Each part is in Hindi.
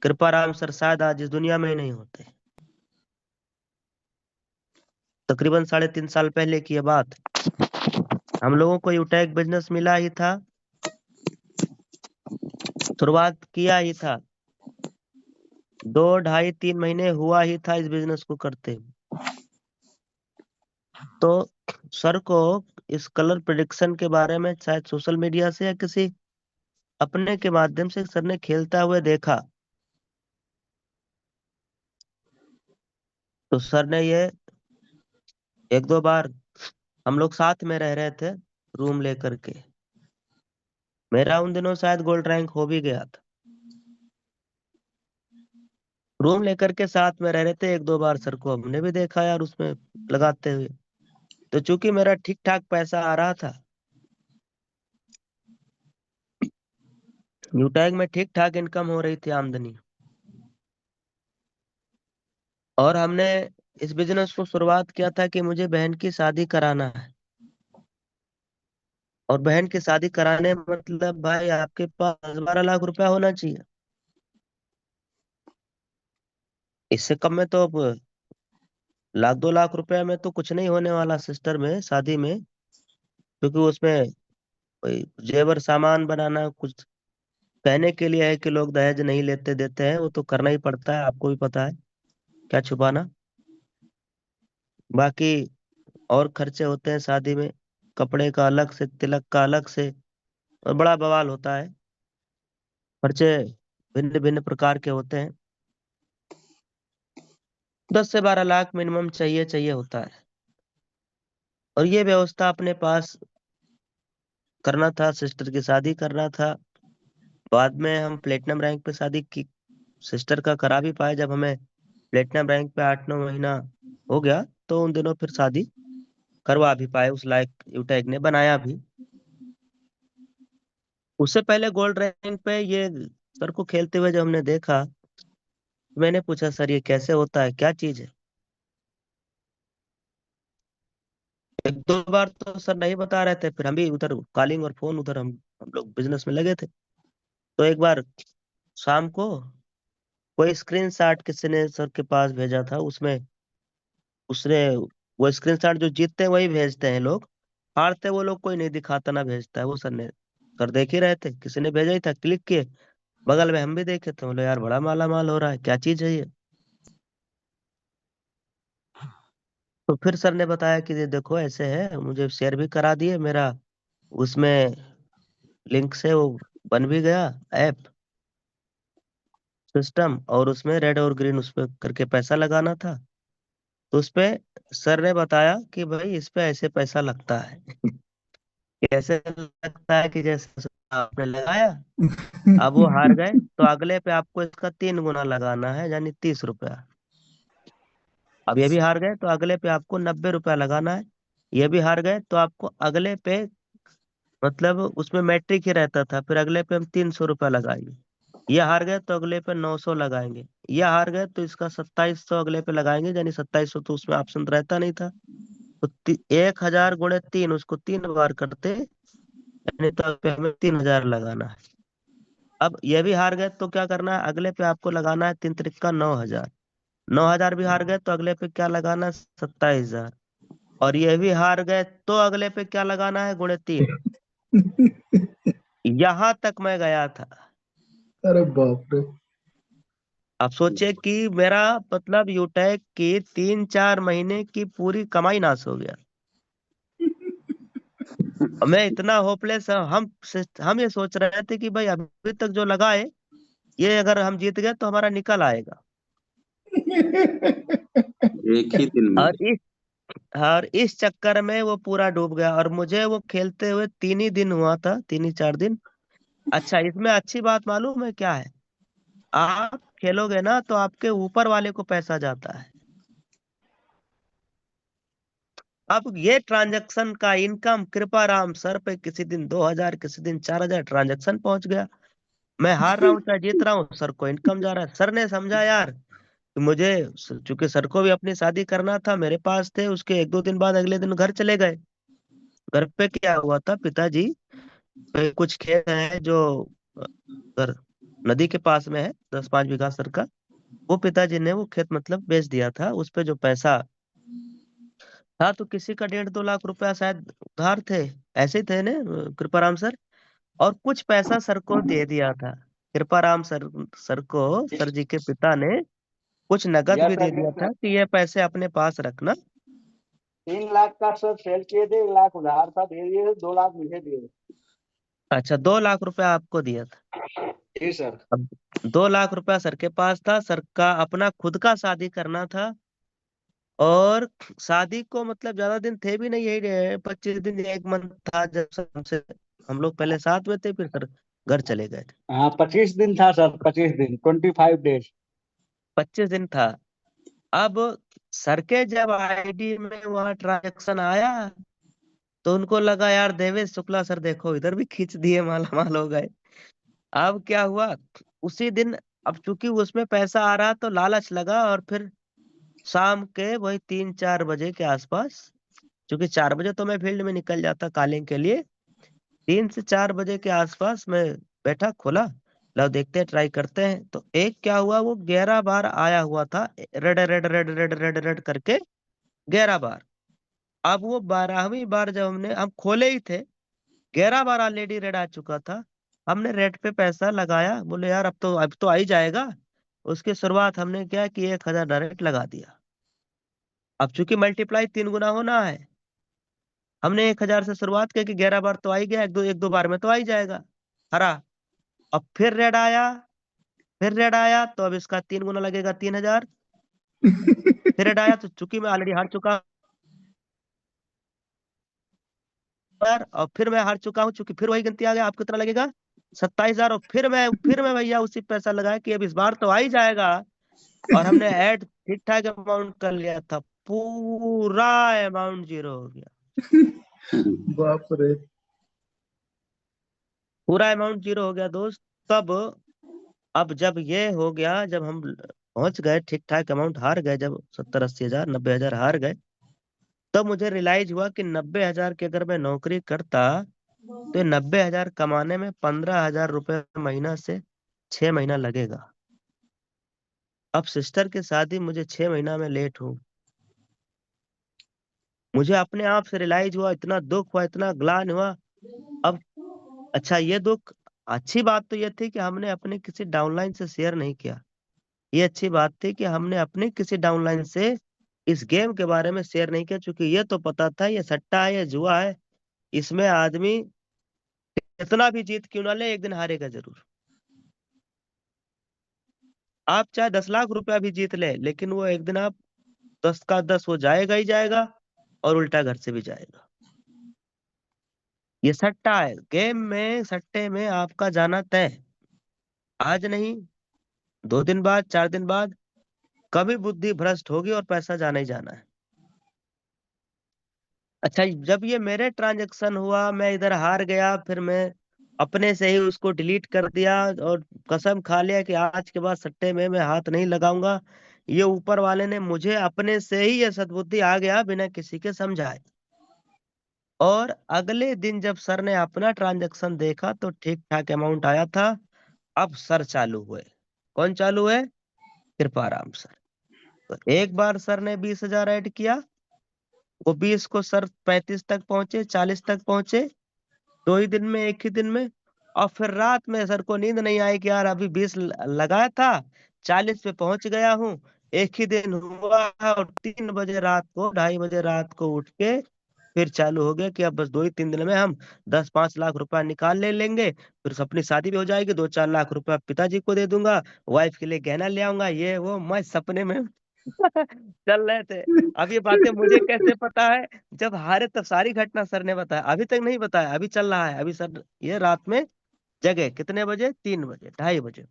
कृपाराम सर शायद आज इस दुनिया में ही नहीं होते। तकरीबन 3.5 साल पहले की ये बात। हम लोगों को यूटेक बिजनेस मिला ही था, शुरुआत किया ही था, 2 ढाई 3 महीने हुआ ही था इस बिजनेस को करते हुए। तो सर को इस कलर प्रिडिक्शन के बारे में शायद सोशल मीडिया से या किसी अपने के माध्यम से सर ने खेलता हुए देखा। तो सर ने ये एक दो बार, हम लोग साथ में रह रहे थे रूम लेकर के, मेरा उन दिनों शायद गोल्ड रैंक हो भी गया था। रूम लेकर के साथ में रह रहे थे, एक दो बार सर को हमने भी देखा यार उसमें लगाते हुए। तो चूंकि मेरा ठीक ठाक पैसा आ रहा था, यूटैग में ठीक ठाक इनकम हो रही थी, आमदनी, और हमने इस बिजनेस को शुरुआत किया था कि मुझे बहन की शादी कराना है। और बहन की शादी कराने मतलब भाई आपके पास 10-12 लाख रुपया होना चाहिए। इससे कम में तो अब 1-2 लाख रुपया में तो कुछ नहीं होने वाला सिस्टर में शादी में, क्योंकि उसमें कोई जेवर सामान बनाना कुछ कहने के लिए है कि लोग दहेज नहीं लेते देते हैं, वो तो करना ही पड़ता है, आपको भी पता है, क्या छुपाना। बाकी और खर्चे होते हैं शादी में, कपड़े का अलग से, तिलक का अलग से, और बड़ा बवाल होता है। खर्चे भिन्न भिन्न प्रकार के होते हैं। 10 से 12 लाख मिनिमम चाहिए चाहिए होता है। और ये व्यवस्था अपने पास करना था, सिस्टर की शादी करना था। बाद में हम प्लेटिनम रैंक पे शादी की, सिस्टर का करा भी पाए। जब हमें प्लेटिनम रैंक पे 8-9 महीना हो गया, तो उन दिनों फिर शादी करवा भी पाए, उस लायक यूटैग ने बनाया भी। उससे पहले गोल्ड रैंक पे ये सर को खेलते हुए जब हमने देखा, मैंने पूछा सर ये कैसे होता है, क्या चीज है। एक दो बार तो सर नहीं बता रहे थे, फिर हम भी उधर कॉलिंग और फोन, उधर हम लोग बिजनेस में लगे थे। तो एक बार शाम को कोई स्क्रीन शॉट किसी ने सर के पास भेजा था, उसमें उसने वो स्क्रीन शॉट जो जीतते हैं वही भेजते हैं लोग, हारते वो लोग कोई नहीं दिखाता ना भेजता है, वो सर ने, सर देख ही रहे थे, किसी ने भेजा ही था, क्लिक किए, बगल में हम भी देखे थे, बोले यार बड़ा माला माल हो रहा है, क्या चीज है ये। तो फिर सर ने बताया कि ये देखो ऐसे है, मुझे शेयर भी करा दिए, मेरा उसमें लिंक से वो बन भी गया ऐप सिस्टम, और उसमें रेड और ग्रीन उस पे करके पैसा लगाना था। तो उस पे सर ने बताया कि भाई इस पे ऐसे पैसा लगता है। कैसे लगता है कि जैसे आपने लगाया, अब वो हार गए तो अगले पे आपको इसका 3 गुना लगाना है, यानी 30 रुपया। अब ये भी हार गए तो अगले पे आपको 90 रुपया लगाना है। ये भी हार गए तो आपको अगले पे, मतलब उसमें मैट्रिक ही रहता था, फिर अगले पे हम 300 रुपया लगाएंगे। ये हार गए तो अगले पे 900 लगाएंगे। ये हार गए तो इसका 2700 अगले पे लगाएंगे, यानी 2700 तो उसमें ऑप्शन रहता नहीं था। तो 1000 × 3, उसको 3 बार करते, यानी तो पे हमें 3000 लगाना है। अब ये भी हार गए तो क्या करना है, अगले पे आपको लगाना है 3 त्रिक का 9000। 9000 भी हार गए तो अगले पे क्या लगाना है, 27000। और ये भी हार गए तो अगले पे क्या लगाना है, × 3। यहां तक मैं गया था। अरे बाप रे। आप सोचिए कि मेरा मतलब यूटेक की 3-4 महीने की पूरी कमाई नाश हो गया। और मैं इतना होपलेस, हम ये सोच रहे थे कि भाई अभी तक जो लगाए, ये अगर हम जीत गए तो हमारा निकल आएगा। एक ही दिन में। और इस चक्कर में वो पूरा डूब गया, और मुझे वो खेलते हुए 3 ही दिन हुआ था, 3 ही 4 दिन। अच्छा, इसमें अच्छी बात मालूम है क्या है, आप खेलोगे ना तो आपके ऊपर वाले को पैसा जाता है। अब ये ट्रांजैक्शन का इनकम कृपाराम सर पे किसी दिन 2000, किसी दिन 4000 ट्रांजैक्शन पहुंच गया। मैं हार रहा हूँ चाहे जीत रहा हूँ, सर को इनकम जा रहा है। सर ने समझा यार कि मुझे, चूंकि सर को भी अपनी शादी करना था, मेरे पास थे, उसके एक दो दिन बाद अगले दिन घर चले गए। घर पे क्या हुआ था, पिताजी कुछ खेत हैं जो, अ, उधर नदी के पास में है, 10-5 बीघा सर का। वो पिताजी ने वो खेत मतलब बेच दिया था। उस पे जो पैसा था, तो किसी का 1.5-2 लाख रुपया शायद उधार थे, ऐसे ही थे ने कृपाराम सर। और कुछ पैसा सर को दे दिया था कृपाराम सर। सर को सर जी के पिता ने कुछ नगद यस भी दे सर, दिया यस था सर। कि ये पैसे अपने पास रखना। 3 लाख का सर सेल किए थे, 1 लाख उधार था, दे दिए, 2 लाख मुझे दिए। अच्छा, 2 लाख रुपया आपको दिया था। जी सर। अब 2 लाख रुपया सर के पास था, सर का अपना खुद का शादी करना था। और शादी को मतलब ज्यादा दिन थे भी नहीं, यही 25 दिन या 1 मंथ था जब सर हमसे, हम लोग पहले साथ में थे, फिर सर घर चले गए थे। हाँ, 25 दिन था सर, 25 दिन, 25 डेज। 25 दिन था। अब सर के जब आईडी में वहाँ ट्रांजेक्शन आया, तो उनको लगा यार देवेश शुक्ला सर देखो इधर भी खींच दिए, माला माल हो गए। अब क्या हुआ उसी दिन, अब चूंकि उसमें पैसा आ रहा तो लालच लगा, और फिर शाम के वही 3-4 बजे के आसपास, क्योंकि 4 बजे तो मैं फील्ड में निकल जाता कॉलिंग के लिए, 3 से 4 बजे के आसपास मैं बैठा, खोला, लो देखते हैं ट्राई करते हैं। तो एक क्या हुआ, वो 11 बार आया हुआ था, red red red red red red करके 11 बार। अब वो 12वीं बार जब हम खोले ही थे, 11 बार ऑलरेडी रेड आ चुका था। हमने रेड पे पैसा लगाया, बोले यार अब तो आ ही जाएगा। उसकी शुरुआत हमने क्या कि 1,000 डायरेक्ट लगा दिया। अब चूंकि मल्टीप्लाई 3 गुना होना है, हमने 1,000 से शुरुआत की कि 11 बार तो आ ही गया, एक दो बार में तो आ ही जाएगा। हरा। अब फिर रेड आया, फिर रेड आया, तो अब इसका 3 गुना लगेगा, 3,000। फिर रेड आया, तो चूंकि मैं ऑलरेडी हार चुका यार, और फिर मैं हार चुका हूँ, चूंकि फिर वही गिनती आ गया, आपको कितना लगेगा, 27,000। और फिर मैं भैया उसी पैसा लगाया कि अब इस बार तो आ ही जाएगा। और हमने ऐड ठीक ठाक अमाउंट कर लिया था, पूरा अमाउंट जीरो हो गया। बाप रे। पूरा अमाउंट जीरो हो गया दोस्त। तब, अब जब ये हो गया, जब हम पहुंच गए, ठीक ठाक अमाउंट हार गए, जब 70-80 हजार 90 हजार हार गए, तब मुझे रियलाइज हुआ कि 90 हजार की अगर मैं नौकरी करता, तो 90 हजार कमाने में 15 हजार रुपये महीना से 6 महीना लगेगा। अब सिस्टर की शादी मुझे 6 महीना में लेट हो, मुझे अपने आप से रियलाइज हुआ, इतना दुख हुआ, इतना ग्लान हुआ। अब अच्छा, ये दुख, अच्छी बात तो ये थी कि हमने अपने किसी डाउनलाइन से शेयर नहीं किया। ये अच्छी बात थी कि हमने अपने किसी डाउनलाइन से इस गेम के बारे में शेयर नहीं किया, क्योंकि ये तो पता था ये सट्टा है, ये जुआ है, इसमें आदमी कितना भी जीत क्यों ना ले, एक दिन हारेगा जरूर। आप चाहे 10 लाख रुपया भी जीत ले, लेकिन वो एक दिन आप 10 का 10 वो जाएगा ही जाएगा, और उल्टा घर से भी जाएगा। ये सट्टा है, गेम में सट्टे में आपका जाना तय। आज नहीं, 2 दिन बाद, 4 दिन बाद, कभी बुद्धि भ्रष्ट होगी और पैसा जाना ही जाना है। अच्छा, जब ये मेरे ट्रांजैक्शन हुआ, मैं इधर हार गया, फिर मैं अपने से ही उसको डिलीट कर दिया, और कसम खा लिया कि आज के बाद सट्टे में मैं हाथ नहीं लगाऊंगा। ये ऊपर वाले ने मुझे अपने से ही ये सद्बुद्धि आ गया, बिना किसी के समझाए। और अगले दिन जब सर ने अपना ट्रांजैक्शन देखा, तो ठीक ठाक अमाउंट आया था। अब सर चालू हुए। कौन चालू है? कृपाराम सर। तो एक बार सर ने 20 हजार ऐड किया, वो 20 को सर 35 तक पहुंचे, 40 तक पहुंचे, 2 ही दिन में, एक ही दिन में। और फिर रात में सर को नींद नहीं आई कि यार अभी 20 लगाया था, 40 पे पहुंच गया हूँ, एक ही दिन हुआ है। और 3 बजे रात को, 2:30 बजे रात को उठ के फिर चालू हो गया कि अब बस 2 ही 3 दिन में हम 10-5 लाख रुपया निकाल ले लेंगे, फिर अपनी शादी भी हो जाएगी, 2-4 लाख रुपया पिताजी को दे दूंगा, वाइफ के लिए गहना ले आऊंगा, ये वो मैं सपने में चल रहे थे। अब ये बातें मुझे कैसे पता है? जब हारे तब सारी घटना सर ने बताया, अभी तक नहीं बताया, अभी चल रहा है। अभी सर ये रात में जगे कितने बजे? 3 बजे, 2:30 बजे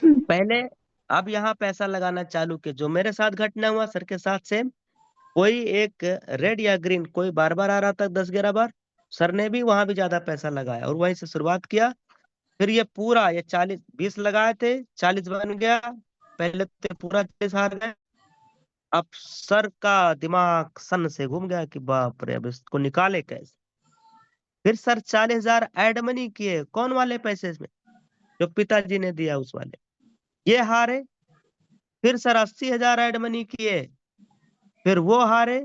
पहले। अब यहाँ पैसा लगाना चालू के, जो मेरे साथ घटना हुआ सर के साथ सेम। कोई एक रेड या ग्रीन, कोई बार बार आ रहा था, 10-11 बार। सर ने भी वहां भी ज्यादा पैसा लगाया, और वहीं से शुरुआत किया। फिर ये पूरा, ये 40-20 लगाए थे, 40 बन गया। पहले तो पूरा 40 हार गए। अब सर का दिमाग सन से घूम गया कि बाप रे, अब इसको निकाले कैसे। फिर सर 40 हजार एड मनी किए, कौन वाले पैसे में? जो पिताजी ने दिया उस वाले। ये हारे, फिर सर 80,000 एड मनी किए, फिर वो हारे।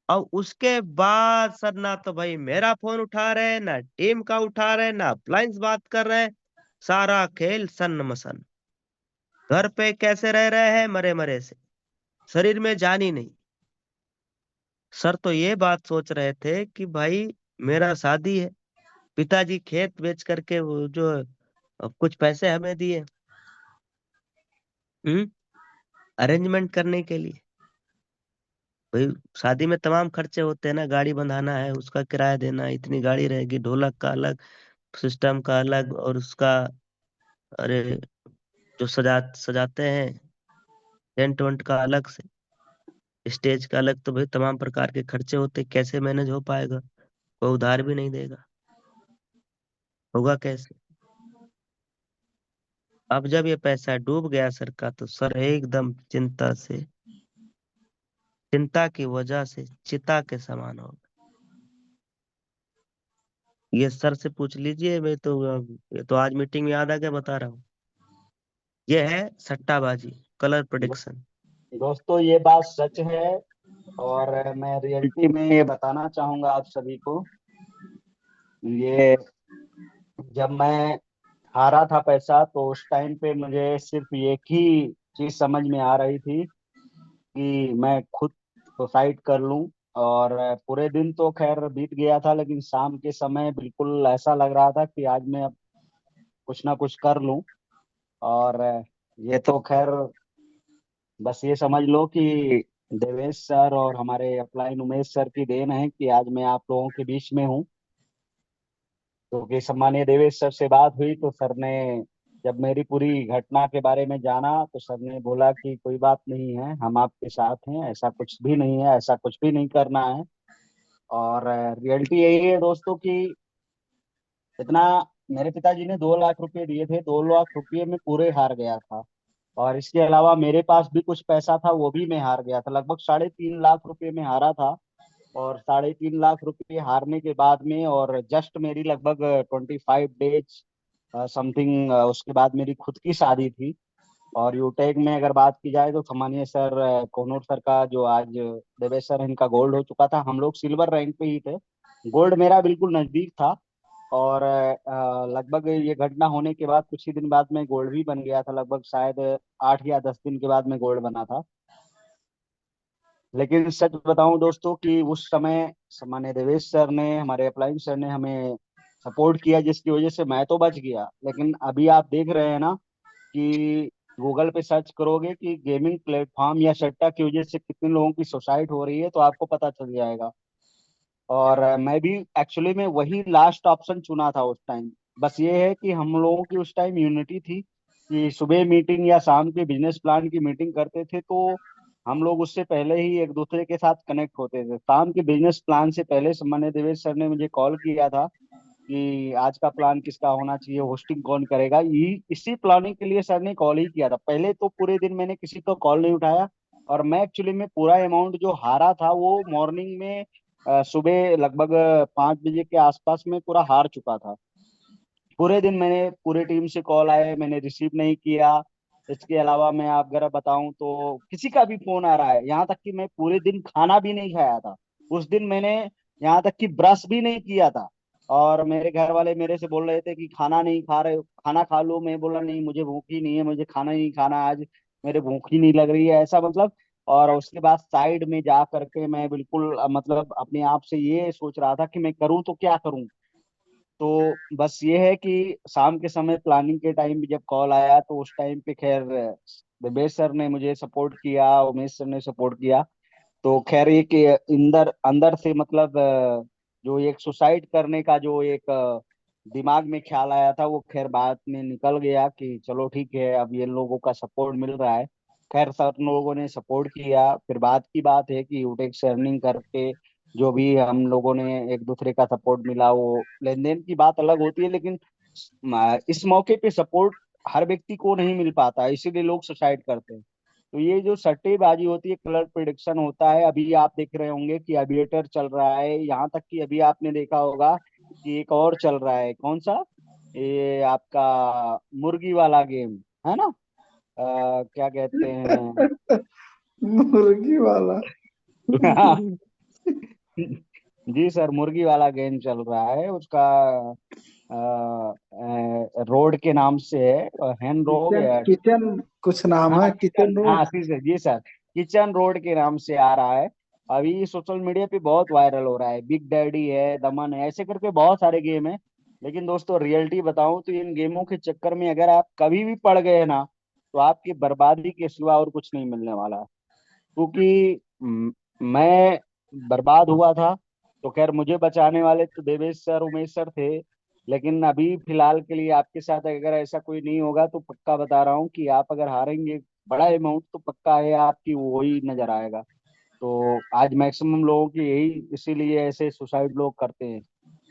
और उसके बाद सर ना तो भाई मेरा फोन उठा रहे, ना टीम का उठा रहे, ना अप्लायंस बात कर रहे। सारा खेल सन्न मसन। घर पे कैसे रह रहे हैं, मरे मरे से, शरीर में जान ही नहीं। सर तो ये बात सोच रहे थे कि भाई मेरा शादी है, पिताजी खेत बेच करके वो जो कुछ पैसे हमें दिए, अरेंजमेंट करने के लिए। भाई शादी में तमाम खर्चे होते हैं ना, गाड़ी बंधाना है, उसका किराया देना, इतनी गाड़ी रहेगी, ढोलक का अलग, सिस्टम का अलग, और उसका, अरे जो सजाते हैं, टेंट वेंट का अलग से, स्टेज का अलग। तो भाई तमाम प्रकार के खर्चे होते, कैसे मैनेज हो पाएगा? कोई उधार भी नहीं देगा, होगा कैसे? अब जब ये पैसा डूब गया सर का, तो सर एकदम चिंता से, चिंता की वजह से चिता के समान हो गए। ये सर से पूछ लीजिए, मैं तो ये तो आज मीटिंग में याद आ गया, बता रहा हूँ। ये है सट्टाबाजी, कलर प्रेडिक्शन। दोस्तों ये बात सच है, और मैं रियलिटी में ये बताना चाहूंगा आप सभी को। ये जब मैं हारा था पैसा, तो उस टाइम पे मुझे सिर्फ एक ही चीज समझ में आ रही थी कि मैं खुद सुसाइड कर लूं। और पूरे दिन तो खैर बीत गया था, लेकिन शाम के समय बिल्कुल ऐसा लग रहा था कि आज मैं अब कुछ ना कुछ कर लूं। और ये तो खैर बस ये समझ लो कि देवेश सर और हमारे अपलाइन उमेश सर की देन है कि आज मैं आप लोगों के बीच में हूँ। क्योंकि सम्मानीय देवेश सर से बात हुई तो सर ने जब मेरी पूरी घटना के बारे में जाना, तो सर ने बोला कि कोई बात नहीं है, हम आपके साथ हैं, ऐसा कुछ भी नहीं है, ऐसा कुछ भी नहीं करना है। और रियलिटी यही है दोस्तों कि इतना मेरे पिताजी ने 2 लाख रुपए दिए थे, 2 लाख रुपए में पूरे हार गया था। और इसके अलावा मेरे पास भी कुछ पैसा था, वो भी मैं हार गया था, लगभग 3.5 लाख रुपए में हारा था। और 3.5 लाख रुपए हारने के बाद में, और जस्ट मेरी लगभग 25 डेज समथिंग उसके बाद मेरी खुद की शादी थी। और यूटेक में अगर बात की जाए तो सामान्य सर कोनूर सर का जो आज देवेश सर इनका गोल्ड हो चुका था, हम लोग सिल्वर रैंक पे ही थे। गोल्ड मेरा बिल्कुल नजदीक था। और लगभग ये घटना होने के बाद कुछ ही दिन बाद में गोल्ड भी बन गया था, लगभग शायद 8 या 10 दिन के बाद में गोल्ड बना था। लेकिन सच बताऊं दोस्तों कि उस समय माननीय देवेश सर ने, हमारे अप्लाइंग सर ने हमें सपोर्ट किया, जिसकी वजह से मैं तो बच गया। लेकिन अभी आप देख रहे हैं ना कि गूगल पे सर्च करोगे कि गेमिंग प्लेटफॉर्म या सट्टा की वजह से कितने लोगों की सुसाइड हो रही है, तो आपको पता चल जाएगा। और मैं भी एक्चुअली में वही लास्ट ऑप्शन चुना था उस टाइम। बस ये है कि हम लोगों की उस टाइम यूनिटी थी कि सुबह मीटिंग या शाम के बिजनेस प्लान की मीटिंग करते थे, तो हम लोग उससे पहले ही एक दूसरे के साथ कनेक्ट होते थे। शाम के बिजनेस प्लान से पहले सम्मान्य देवेश सर ने मुझे कॉल किया था कि आज का प्लान किसका होना चाहिए, होस्टिंग कौन करेगा। ये इसी प्लानिंग के लिए सर ने कॉल ही किया था। पहले तो पूरे दिन मैंने किसी को कॉल नहीं उठाया। और मैं एक्चुअली में पूरा अमाउंट जो हारा था वो मॉर्निंग में सुबह लगभग 5 बजे के आसपास में पूरा हार चुका था। पूरे दिन मैंने पूरे टीम से कॉल आए, मैंने रिसीव नहीं किया। इसके अलावा मैं आप अगर बताऊं तो किसी का भी फोन आ रहा है, यहाँ तक कि मैं पूरे दिन खाना भी नहीं खाया था। उस दिन मैंने यहाँ तक कि ब्रश भी नहीं किया था। और मेरे घर वाले मेरे से बोल रहे थे कि खाना नहीं खा रहे हो, खाना खा लो। मैं बोला नहीं, मुझे भूख ही नहीं है, मुझे खाना ही नहीं खाना आज, मेरे भूख ही नहीं लग रही है, ऐसा मतलब। और उसके बाद साइड में जा करके मैं बिल्कुल मतलब अपने आप से ये सोच रहा था कि मैं करूँ तो क्या करूँ। तो बस ये है कि शाम के समय प्लानिंग के टाइम भी जब कॉल आया, तो उस टाइम पे खैर देवेश सर ने मुझे सपोर्ट किया, उमेश सर ने सपोर्ट किया। तो खैर ये कि अंदर अंदर से मतलब जो एक सुसाइड करने का जो एक दिमाग में ख्याल आया था, वो खैर बाद में निकल गया कि चलो ठीक है, अब ये लोगों का सपोर्ट मिल रहा है। खैर सब लोगों ने सपोर्ट किया। फिर बाद की बात है कि यूटेक से अर्निंग करके जो भी हम लोगों ने एक दूसरे का सपोर्ट मिला, वो लेन देन की बात अलग होती है। लेकिन इस मौके पे सपोर्ट हर व्यक्ति को नहीं मिल पाता, इसीलिए लोग सुसाइड करते हैं। तो ये जो सट्टेबाजी होती है, कलर प्रिडिक्शन होता है, अभी आप देख रहे होंगे कि एविएटर चल रहा है, यहाँ तक कि अभी आपने देखा होगा कि एक और चल रहा है, कौन सा, ये आपका मुर्गी वाला गेम है ना, क्या कहते हैं। मुर्गी वाला। जी सर, मुर्गी वाला गेम चल रहा है उसका। रोड के नाम से है, हैन रोड किचन या। किचन कुछ नाम है, हाँ किचन किचन, हाँ रोड। जी सर, जी सर, किचन रोड के नाम से आ रहा है। अभी सोशल मीडिया पे बहुत वायरल हो रहा है, बिग डैडी है, दमन है, ऐसे करके बहुत सारे गेम है। लेकिन दोस्तों रियलिटी बताऊं तो इन गेमों के चक्कर में अगर आप कभी भी पड़ गए ना, तो आपकी बर्बादी के सिवा और कुछ नहीं मिलने वाला है। क्योंकि मैं बर्बाद हुआ था, तो खैर मुझे बचाने वाले तो देवेश सर, उमेश सर थे। लेकिन अभी फिलहाल के लिए आपके साथ अगर ऐसा कोई नहीं होगा तो पक्का बता रहा हूँ कि आप अगर हारेंगे बड़ा अमाउंट, तो पक्का है आपकी वही नजर आएगा। तो आज मैक्सिमम लोगों की यही, इसीलिए ऐसे सुसाइड लोग करते हैं।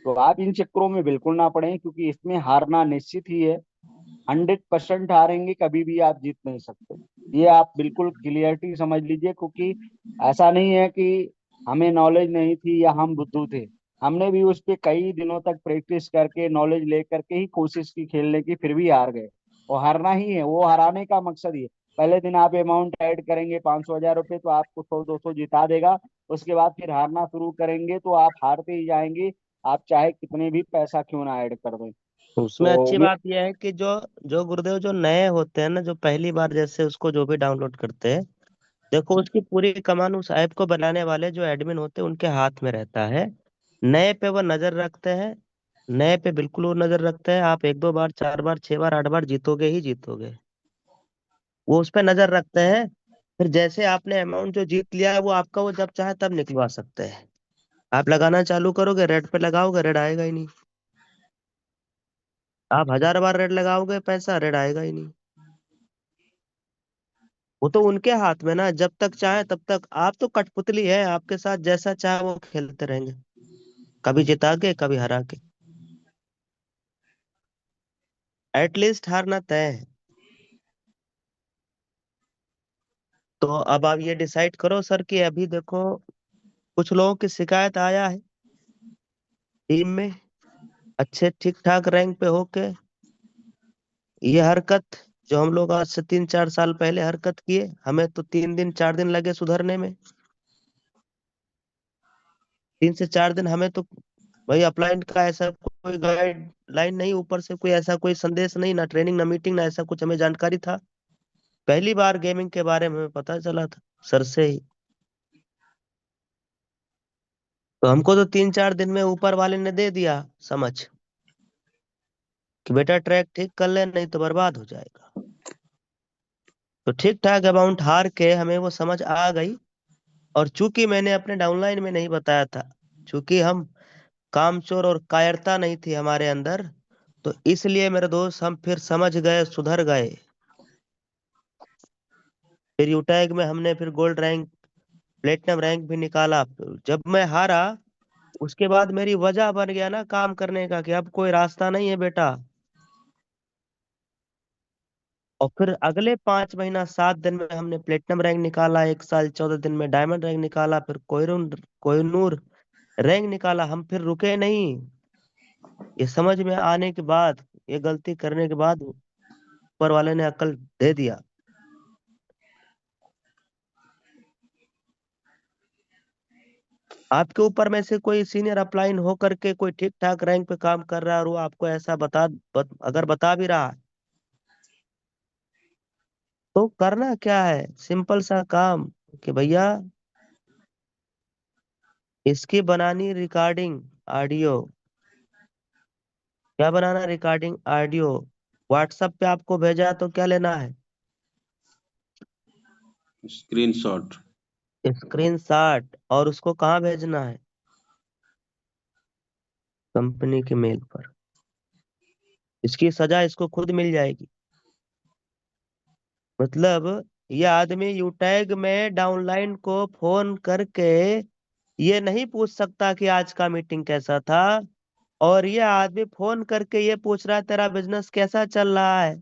तो आप इन चक्करों में बिल्कुल ना पड़े, क्योंकि इसमें हारना निश्चित ही है। 100% हारेंगे, कभी भी आप जीत नहीं सकते। ये आप बिल्कुल क्लियरिटी समझ लीजिए, क्योंकि ऐसा नहीं है कि हमें नॉलेज नहीं थी या हम बुद्धू थे। हमने भी उस पे कई दिनों तक प्रैक्टिस करके नॉलेज लेकर के ही कोशिश की खेलने की, फिर भी हार गए। और हारना ही है, वो हराने का मकसद ही है। पहले दिन आप अमाउंट ऐड करेंगे 500,000 रुपये, तो आपको 100-200 जिता देगा। उसके बाद फिर हारना शुरू करेंगे तो आप हारते ही जाएंगे, आप चाहे कितने भी पैसा क्यों ना ऐड कर दें। उसमें तो अच्छी ये बात यह है कि जो जो गुरुदेव जो नए होते हैं ना, जो पहली बार जैसे उसको जो भी डाउनलोड करते हैं, देखो उसकी पूरी कमान उस ऐप को बनाने वाले जो एडमिन होते हैं उनके हाथ में रहता है। नए पे वो नजर रखते हैं, नए पे बिल्कुल वो नजर रखते हैं। आप एक दो बार, चार बार, छह बार, आठ बार जीतोगे ही जीतोगे। वो उस पे नजर रखते हैं। फिर जैसे आपने अमाउंट जो जीत लिया है वो आपका, वो जब चाहे तब निकलवा सकते हैं। आप लगाना चालू करोगे, रेड पे लगाओगे, रेड आएगा ही नहीं। आप 1000 बार रेड लगाओगे, पैसा रेड आएगा ही नहीं। वो तो उनके हाथ में ना, जब तक चाहे तब तक। आप तो कठपुतली है, आपके साथ जैसा चाहे वो खेलते रहेंगे, कभी जिता के कभी हरा के। एटलीस्ट हारना तय है। तो अब आप ये डिसाइड करो सर कि अभी देखो कुछ लोगों की शिकायत आया है टीम में, अच्छे ठीक ठाक रैंक पे होके ये हरकत, जो हम लोग आज से 3-4 साल पहले हरकत किए, हमें तो 3 दिन 4 दिन लगे सुधरने में। 3 से 4 दिन हमें तो भाई अपलाइन का ऐसा कोई गाइडलाइन नहीं, ऊपर से कोई ऐसा कोई संदेश नहीं, ना ट्रेनिंग ना मीटिंग ना ऐसा कुछ हमें जानकारी था। पहली बार गेमिंग के बारे में हमें पता चला था सर से ही। तो हमको तो 3-4 दिन में ऊपर वाले ने दे दिया समझ कि बेटा ट्रैक ठीक कर ले, नहीं तो बर्बाद हो जाएगा। तो ठीक ठाक अमाउंट हार के हमें वो समझ आ गई। और चूंकि मैंने अपने डाउनलाइन में नहीं बताया था, चूंकि हम कामचोर और कायरता नहीं थी हमारे अंदर, तो इसलिए मेरे दोस्त हम फिर समझ गए, सुधर गए। फिर यूटैग में हमने फिर गोल्ड रैंक, प्लेटिनम रैंक भी निकाला। जब मैं हारा, उसके बाद मेरी वजह बन गया ना काम करने का, कि अब कोई रास्ता नहीं है बेटा। और फिर अगले 5 महीना 7 दिन में हमने प्लेटिनम रैंक निकाला, 1 साल 14 दिन में डायमंड रैंक निकाला, फिर कोहिनूर रैंक निकाला। हम फिर रुके नहीं। ये समझ में आने के बाद, ये गलती करने के बाद ऊपर वाले ने अकल दे दिया। आपके ऊपर में से कोई सीनियर अपलाइन हो करके कोई ठीक ठाक रैंक पे काम कर रहा है, और वो आपको ऐसा अगर बता भी रहा है, तो करना क्या है, सिंपल सा काम, कि भैया इसकी बनानी रिकॉर्डिंग ऑडियो। क्या बनाना, रिकॉर्डिंग ऑडियो। व्हाट्सएप पे आपको भेजा तो क्या लेना है, स्क्रीनशॉट। स्क्रीनशॉट। और उसको कहाँ भेजना है, कंपनी के मेल पर। इसकी सजा इसको खुद मिल जाएगी। मतलब ये आदमी यूटैग में डाउनलाइन को फोन करके ये नहीं पूछ सकता कि आज का मीटिंग कैसा था। और ये आदमी फोन करके ये पूछ रहा है तेरा बिजनेस कैसा चल रहा है।